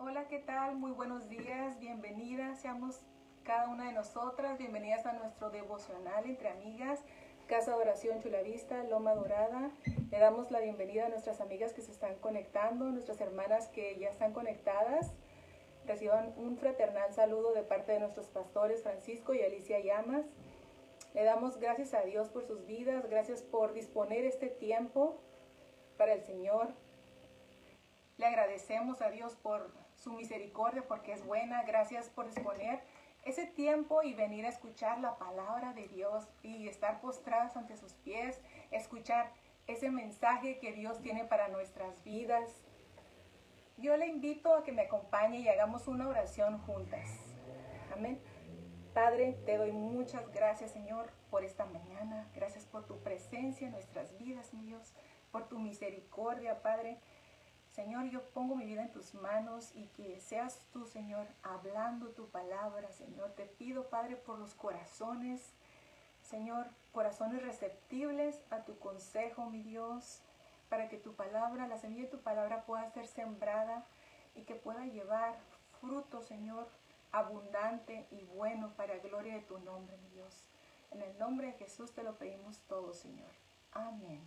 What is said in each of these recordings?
Hola, ¿qué tal? Muy buenos días, bienvenidas, seamos cada una de nosotras, bienvenidas a nuestro devocional entre amigas, Casa de Oración Chula Vista, Loma Dorada. Le damos la bienvenida a nuestras amigas que se están conectando, nuestras hermanas que ya están conectadas. Reciban un fraternal saludo de parte de nuestros pastores Francisco y Alicia Llamas. Le damos gracias a Dios por sus vidas, gracias por disponer este tiempo para el Señor. Le agradecemos a Dios por su misericordia, porque es buena. Gracias por disponer ese tiempo y venir a escuchar la palabra de Dios y estar postradas ante sus pies, escuchar ese mensaje que Dios tiene para nuestras vidas. Yo le invito a que me acompañe y hagamos una oración juntas. Amén. Padre, te doy muchas gracias, Señor, por esta mañana. Gracias por tu presencia en nuestras vidas, mi Dios, por tu misericordia, Padre. Señor, yo pongo mi vida en tus manos y que seas tú, Señor, hablando tu palabra, Señor. Te pido, Padre, por los corazones, Señor, corazones receptibles a tu consejo, mi Dios, para que tu palabra, la semilla de tu palabra pueda ser sembrada y que pueda llevar fruto, Señor, abundante y bueno para gloria de tu nombre, mi Dios. En el nombre de Jesús te lo pedimos todo, Señor. Amén.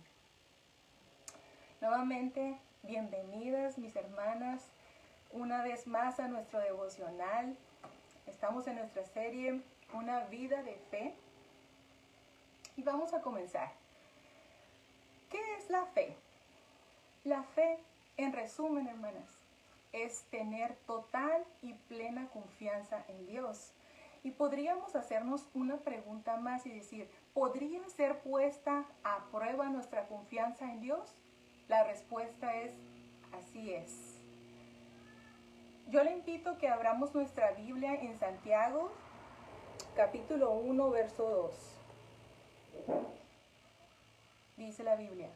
Nuevamente, bienvenidas mis hermanas una vez más a nuestro devocional. Estamos en nuestra serie Una vida de fe y vamos a comenzar. ¿Qué es la fe? La fe, en resumen, hermanas, es tener total y plena confianza en Dios. Y podríamos hacernos una pregunta más y decir, ¿podría ser puesta a prueba nuestra confianza en Dios? La respuesta es, así es. Yo le invito a que abramos nuestra Biblia en Santiago, capítulo 1, verso 2. Dice la Biblia,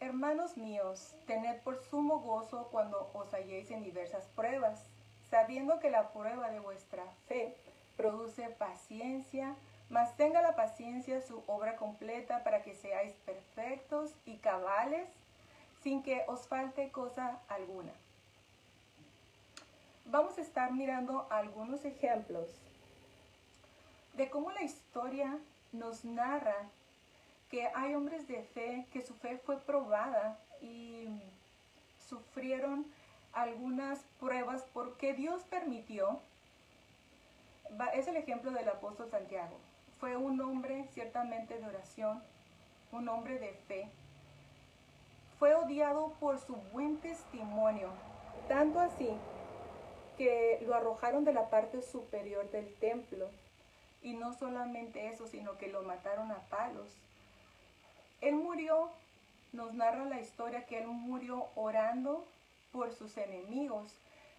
hermanos míos, tened por sumo gozo cuando os halléis en diversas pruebas, sabiendo que la prueba de vuestra fe produce paciencia, mas tenga la paciencia su obra completa para que seáis perfectos y cabales, sin que os falte cosa alguna. Vamos a estar mirando algunos ejemplos de cómo la historia nos narra que hay hombres de fe que su fe fue probada y sufrieron algunas pruebas porque Dios permitió. Es el ejemplo del apóstol Santiago. Fue un hombre ciertamente de oración, un hombre de fe. Fue odiado por su buen testimonio, tanto así que lo arrojaron de la parte superior del templo. Y no solamente eso, sino que lo mataron a palos. Él murió, nos narra la historia que él murió orando por sus enemigos.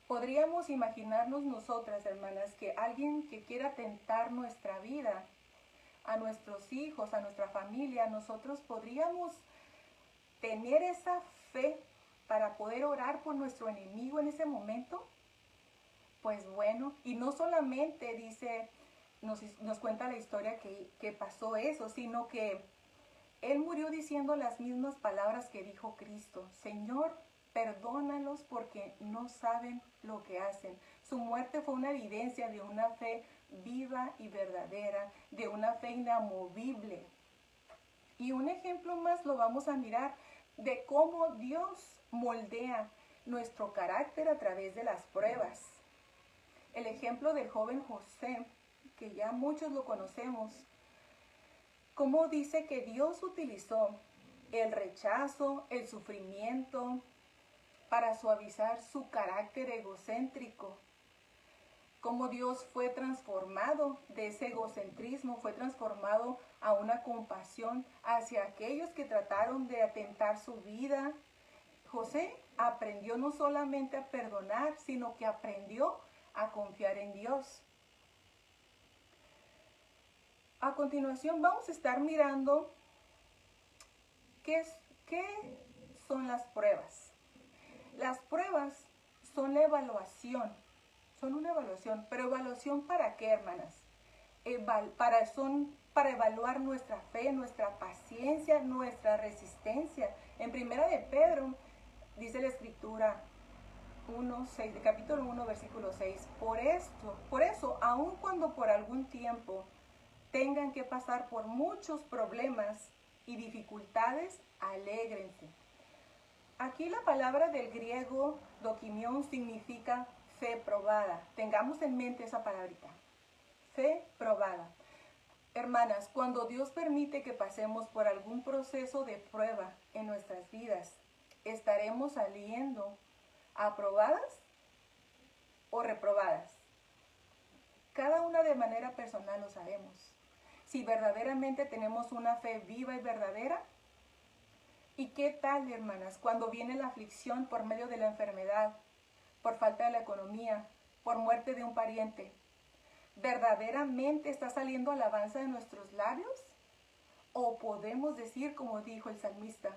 Podríamos imaginarnos nosotras, hermanas, que alguien que quiera tentar nuestra vida, a nuestros hijos, a nuestra familia, nosotros podríamos tener esa fe para poder orar por nuestro enemigo en ese momento. Pues bueno, y no solamente dice, nos cuenta la historia que pasó eso, sino que él murió diciendo las mismas palabras que dijo Cristo. Señor, perdónalos porque no saben lo que hacen. Su muerte fue una evidencia de una fe viva y verdadera, de una fe inamovible. Y un ejemplo más lo vamos a mirar de cómo Dios moldea nuestro carácter a través de las pruebas. El ejemplo del joven José, que ya muchos lo conocemos, cómo dice que Dios utilizó el rechazo, el sufrimiento, para suavizar su carácter egocéntrico. Cómo Dios fue transformado de ese egocentrismo, fue transformado a una compasión hacia aquellos que trataron de atentar su vida. José aprendió no solamente a perdonar, sino que aprendió a confiar en Dios. A continuación vamos a estar mirando qué son las pruebas. Las pruebas son la evaluación, son una evaluación, pero ¿evaluación para qué, hermanas? Son para evaluar nuestra fe, nuestra paciencia, nuestra resistencia. En Primera de Pedro dice la Escritura, capítulo 1, versículo 6. Por eso, aun cuando por algún tiempo tengan que pasar por muchos problemas y dificultades, alégrense. Aquí la palabra del griego dokimión significa fe probada. Tengamos en mente esa palabrita. Fe probada. Hermanas, cuando Dios permite que pasemos por algún proceso de prueba en nuestras vidas, ¿estaremos saliendo aprobadas o reprobadas? Cada una de manera personal lo sabemos. Si verdaderamente tenemos una fe viva y verdadera. ¿Y qué tal, hermanas, cuando viene la aflicción por medio de la enfermedad, por falta de la economía, por muerte de un pariente? ¿Verdaderamente está saliendo alabanza de nuestros labios? ¿O podemos decir, como dijo el salmista,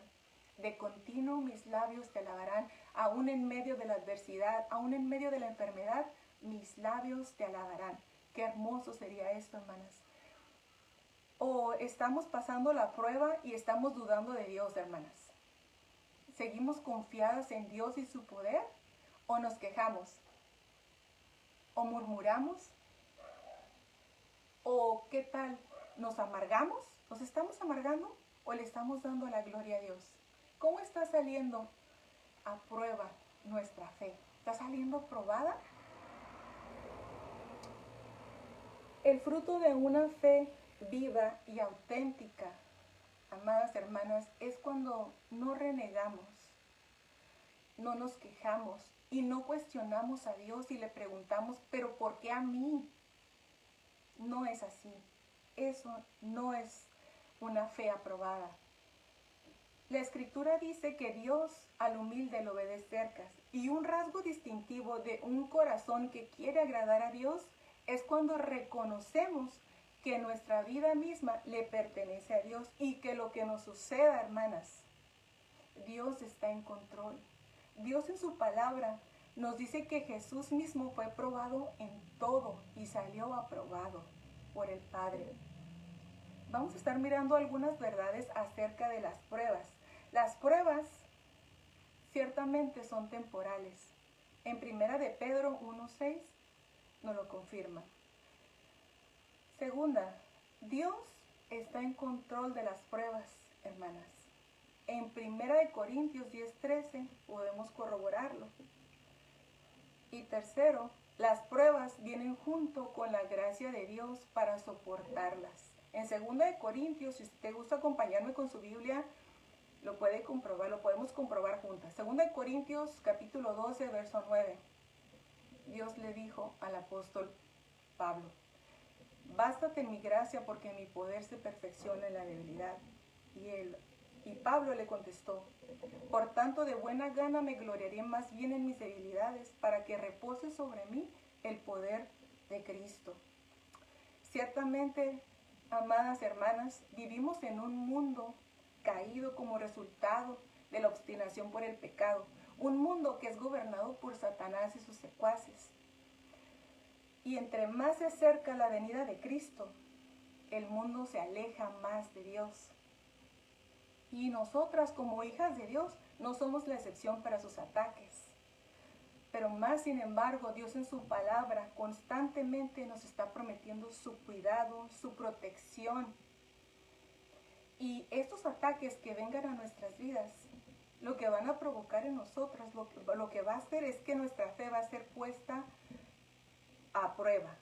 de continuo mis labios te alabarán, aún en medio de la adversidad, aún en medio de la enfermedad, mis labios te alabarán? Qué hermoso sería esto, hermanas. ¿O estamos pasando la prueba y estamos dudando de Dios, hermanas? ¿Seguimos confiadas en Dios y su poder? ¿O nos quejamos? ¿O murmuramos? ¿O qué tal? ¿Nos amargamos? ¿Nos estamos amargando? ¿O le estamos dando la gloria a Dios? ¿Cómo está saliendo a prueba nuestra fe? ¿Está saliendo probada? El fruto de una fe viva y auténtica, amadas hermanas, es cuando no renegamos, no nos quejamos y no cuestionamos a Dios y le preguntamos, ¿pero por qué a mí? No es así. Eso no es una fe aprobada. La Escritura dice que Dios al humilde lo ve de cerca, y un rasgo distintivo de un corazón que quiere agradar a Dios es cuando reconocemos que nuestra vida misma le pertenece a Dios y que lo que nos suceda, hermanas, Dios está en control. Dios en su palabra nos dice que Jesús mismo fue probado en todo y salió aprobado por el Padre. Vamos a estar mirando algunas verdades acerca de las pruebas. Las pruebas ciertamente son temporales. En 1 de Pedro 1:6 nos lo confirma. Segunda, Dios está en control de las pruebas, hermanas. En 1 de Corintios 10:13 podemos corroborarlo. Y tercero, las pruebas vienen junto con la gracia de Dios para soportarlas. En 2 de Corintios, si usted gusta acompañarme con su Biblia, lo puede comprobar, lo podemos comprobar juntas. 2 de Corintios, capítulo 12, verso 9. Dios le dijo al apóstol Pablo: bástate en mi gracia, porque mi poder se perfecciona en la debilidad. Y Pablo le contestó: por tanto, de buena gana me gloriaré más bien en mis debilidades, para que repose sobre mí el poder de Cristo. Ciertamente, amadas hermanas, vivimos en un mundo caído como resultado de la obstinación por el pecado, un mundo que es gobernado por Satanás y sus secuaces. Y entre más se acerca la venida de Cristo, el mundo se aleja más de Dios. Y nosotras, como hijas de Dios, no somos la excepción para sus ataques. Pero más sin embargo, Dios en su palabra constantemente nos está prometiendo su cuidado, su protección. Y estos ataques que vengan a nuestras vidas, lo que van a provocar en nosotras, lo que va a hacer es que nuestra fe va a ser puesta a prueba.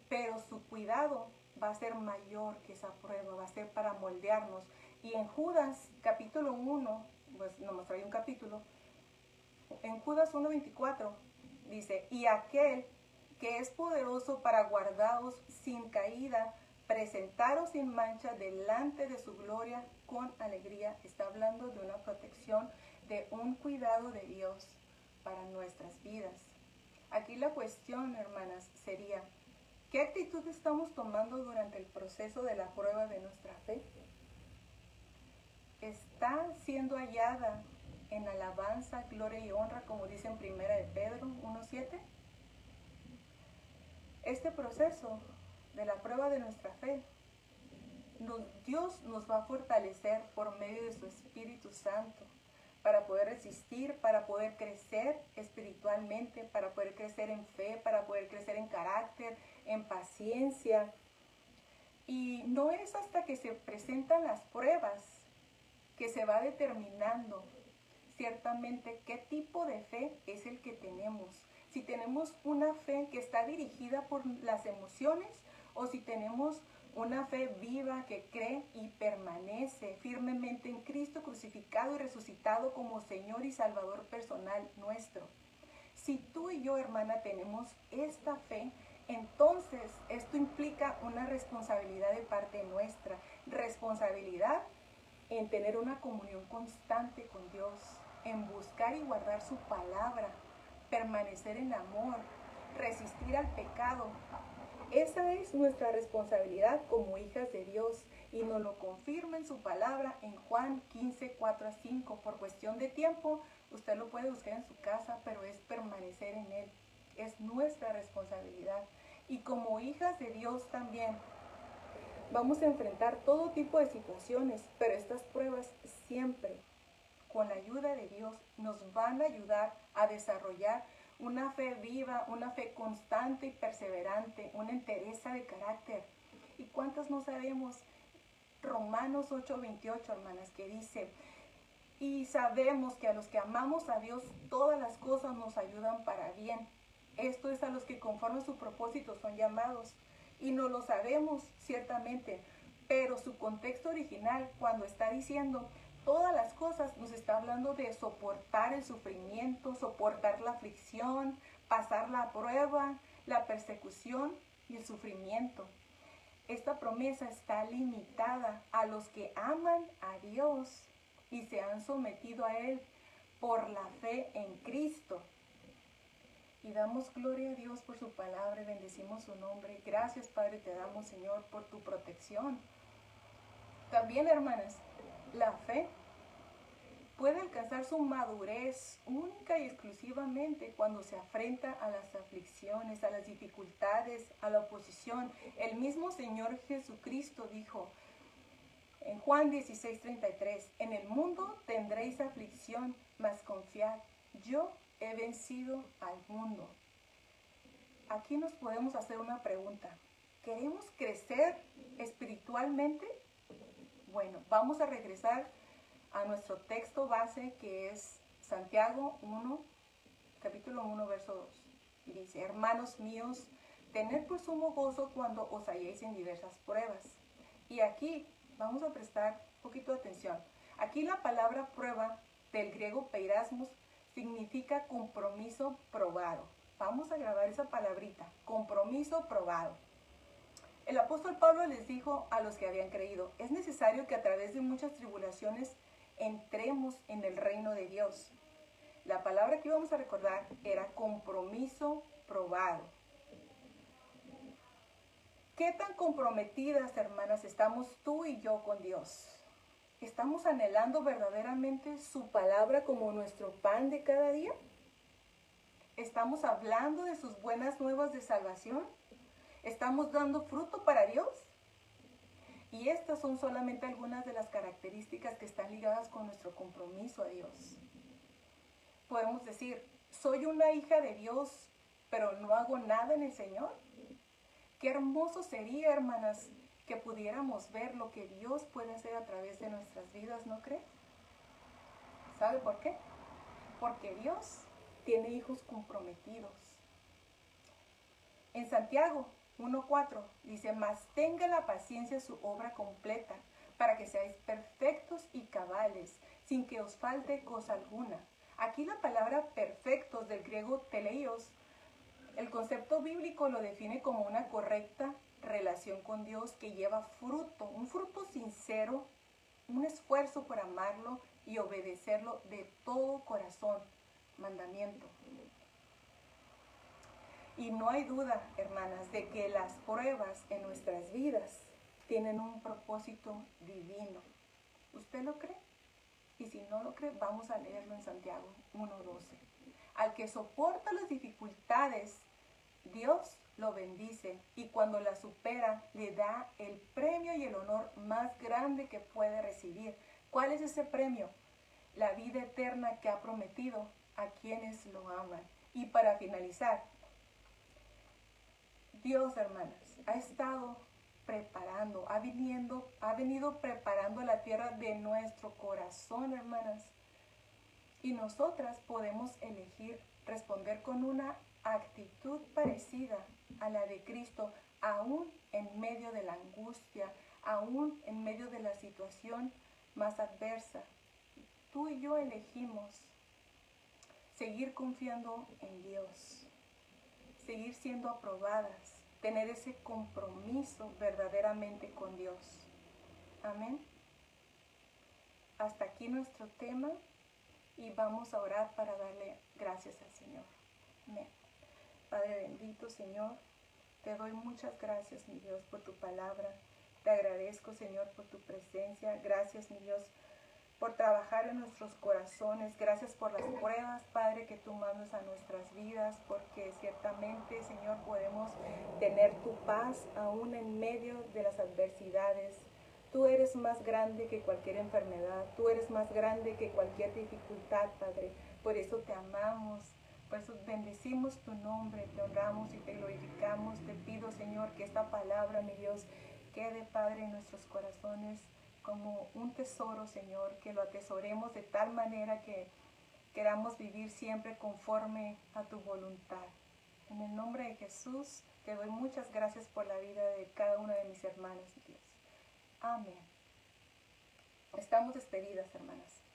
Pero su cuidado va a ser mayor que esa prueba, va a ser para moldearnos. Y en Judas capítulo 1, pues nos trae un capítulo, en Judas 1:24 dice: y aquel que es poderoso para guardaros sin caída, presentaros sin mancha delante de su gloria con alegría. Está hablando de una protección, de un cuidado de Dios para nuestras vidas. Aquí la cuestión, hermanas, sería: ¿qué actitud estamos tomando durante el proceso de la prueba de nuestra fe? ¿Está siendo hallada en alabanza, gloria y honra, como dice en 1 de Pedro 1:7? Este proceso de la prueba de nuestra fe, Dios nos va a fortalecer por medio de su Espíritu Santo para poder resistir, para poder crecer espiritualmente, para poder crecer en fe, para poder crecer en carácter, en paciencia. Y no es hasta que se presentan las pruebas que se va determinando ciertamente qué tipo de fe es el que tenemos. Si tenemos una fe que está dirigida por las emociones o si tenemos una fe viva que cree y permanece firmemente en Cristo crucificado y resucitado como Señor y Salvador personal nuestro. Si tú y yo, hermana, tenemos esta fe, entonces esto implica una responsabilidad de parte nuestra. Responsabilidad en tener una comunión constante con Dios, en buscar y guardar su palabra, permanecer en amor, resistir al pecado. Esa es nuestra responsabilidad como hijas de Dios y nos lo confirma en su palabra en Juan 15, 4 a 5. Por cuestión de tiempo, usted lo puede buscar en su casa, pero es permanecer en Él. Es nuestra responsabilidad. Y como hijas de Dios también, vamos a enfrentar todo tipo de situaciones, pero estas pruebas siempre, con la ayuda de Dios, nos van a ayudar a desarrollar una fe viva, una fe constante y perseverante, una entereza de carácter. ¿Y cuántas no sabemos? Romanos 8:28, hermanas, que dice, y sabemos que a los que amamos a Dios, todas las cosas nos ayudan para bien. Esto es a los que conforme a su propósito son llamados. Y no lo sabemos, ciertamente, pero su contexto original, cuando está diciendo todas las cosas, nos está hablando de soportar el sufrimiento, soportar la aflicción, pasar la prueba, la persecución y el sufrimiento. Esta promesa está limitada a los que aman a Dios y se han sometido a Él por la fe en Cristo. Y damos gloria a Dios por su palabra y bendecimos su nombre. Gracias, Padre, te damos, Señor, por tu protección. También, hermanas, la fe puede alcanzar su madurez única y exclusivamente cuando se afrenta a las aflicciones, a las dificultades, a la oposición. El mismo Señor Jesucristo dijo en Juan 16:33, en el mundo tendréis aflicción, mas confiad, yo he vencido al mundo. Aquí nos podemos hacer una pregunta. ¿Queremos crecer espiritualmente? Bueno, vamos a regresar a nuestro texto base que es Santiago 1, capítulo 1, verso 2. Y dice, hermanos míos, tened por sumo gozo cuando os halléis en diversas pruebas. Y aquí vamos a prestar un poquito de atención. Aquí la palabra prueba del griego peirasmos significa compromiso probado. Vamos a grabar esa palabrita, compromiso probado. El apóstol Pablo les dijo a los que habían creído, es necesario que a través de muchas tribulaciones entremos en el reino de Dios. La palabra que íbamos a recordar era compromiso probado. ¿Qué tan comprometidas, hermanas, estamos tú y yo con Dios? ¿Estamos anhelando verdaderamente su palabra como nuestro pan de cada día? ¿Estamos hablando de sus buenas nuevas de salvación? ¿Estamos dando fruto para Dios? Y estas son solamente algunas de las características que están ligadas con nuestro compromiso a Dios. Podemos decir, soy una hija de Dios, pero no hago nada en el Señor. Qué hermoso sería, hermanas, que pudiéramos ver lo que Dios puede hacer a través de nuestras vidas, ¿no cree? ¿Sabe por qué? Porque Dios tiene hijos comprometidos. En Santiago 1:4 dice, mas tenga la paciencia su obra completa, para que seáis perfectos y cabales, sin que os falte cosa alguna. Aquí la palabra perfectos del griego teleios, el concepto bíblico lo define como una correcta relación con Dios que lleva fruto, un fruto sincero, un esfuerzo por amarlo y obedecerlo de todo corazón, mandamiento. Y no hay duda, hermanas, de que las pruebas en nuestras vidas tienen un propósito divino. ¿Usted lo cree? Y si no lo cree, vamos a leerlo en Santiago 1:12. Al que soporta las dificultades, Dios lo bendice y cuando la supera, le da el premio y el honor más grande que puede recibir. ¿Cuál es ese premio? la vida eterna que ha prometido a quienes lo aman. Y para finalizar, Dios, hermanas, ha estado preparando, ha venido preparando la tierra de nuestro corazón, hermanas. Y nosotras podemos elegir responder con una actitud parecida a la de Cristo, aún en medio de la angustia, aún en medio de la situación más adversa. Tú y yo elegimos seguir confiando en Dios, seguir siendo aprobadas, tener ese compromiso verdaderamente con Dios. Amén. Hasta aquí nuestro tema y vamos a orar para darle gracias al Señor. Amén. Padre bendito, Señor, te doy muchas gracias, mi Dios, por tu palabra. Te agradezco, Señor, por tu presencia. Gracias, mi Dios, por trabajar en nuestros corazones. Gracias por las pruebas, Padre, que tú mandas a nuestras vidas, porque ciertamente, Señor, podemos tener tu paz aún en medio de las adversidades. Tú eres más grande que cualquier enfermedad. Tú eres más grande que cualquier dificultad, Padre. Por eso te amamos. Por eso bendecimos tu nombre, te honramos y te glorificamos. Te pido, Señor, que esta palabra, mi Dios, quede, Padre, en nuestros corazones como un tesoro, Señor, que lo atesoremos de tal manera que queramos vivir siempre conforme a tu voluntad. En el nombre de Jesús, te doy muchas gracias por la vida de cada una de mis hermanas, Dios. Amén. Estamos despedidas, hermanas.